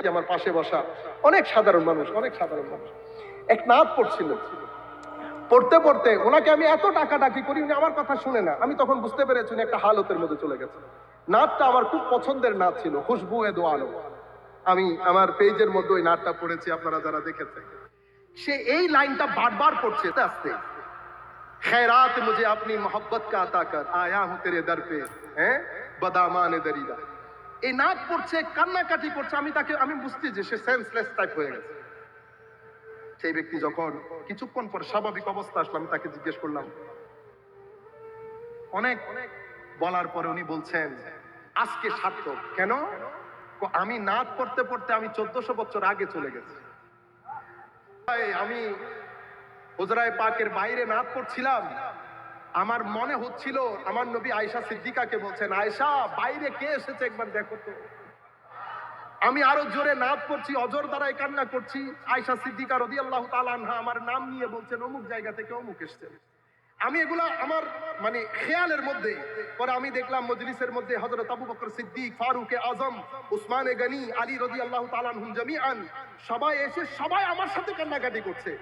দেখি আমার পাশে বসা অনেক সাধারণ মানুষ, অনেক সাধারণ মানুষ এক নাত পড়ছিল। পড়তে পড়তে ওনাকে আমি এত ডাকাডাকি করি, উনি আমার কথা শুনে না। আমি তখন বুঝতে পেরেছি উনি একটা হালতের মধ্যে চলে গেছে। নাতটা আমার খুব পছন্দের নাত ছিল, খুশবু এ দো আলো। আমি আমার পেজের মধ্যে ওই নাটটা পড়েছি, আপনারা যারা দেখেছেন। সে এই লাইনটা বারবার পড়ছে আস্তে, खैरात मुझे अपनी मोहब्बत का अता कर आया हूं तेरे दर पे हैं बदामान दरीदा। এই নাচ পড়ছে, কান্নাকাটি করছে। আমি বুঝছি যে সে সেন্সলেস টাইপ হয়ে গেছে। সেই ব্যক্তি যখন কিছুক্ষণ পর স্বাভাবিক অবস্থা আসলো, আমি তাকে জিজ্ঞেস করলাম, অনেক বলার পরে উনি বলছেন আজকে সার্থক। কেন? আমি নাচ পড়তে পড়তে আমি 1400 বছর আগে চলে গেছি। আমি হুজরায়ে পাকের বাইরে নাচ পড়ছিলাম, আমার মনে হচ্ছিল আমার নবী আয়েশা সিদ্দিকাকে বলছেন, আয়েশা বাইরে কে এসেছে একবার দেখো তো। আমি আরো জোরে নাচ পড়ছি, অজর দ্বারাই কান্না করছি। আয়েশা সিদ্দিকা রাদিয়াল্লাহু তাআলা আনহা আমার নাম নিয়ে বলছেন অমুক জায়গা থেকে অমুক এসেছেন। আমি এগুলা আমার মানে খেয়ালের মধ্যে। পরে আমি দেখলাম মজলিসের মধ্যে হযরত আবু বকর সিদ্দিক, ফারুক আজম, উসমানে গনি, আলী রাদিয়াল্লাহু তাআলা আনহুম জামিআন সবাই এসে সবাই আমার সাথে কান্নাকাটি করছে।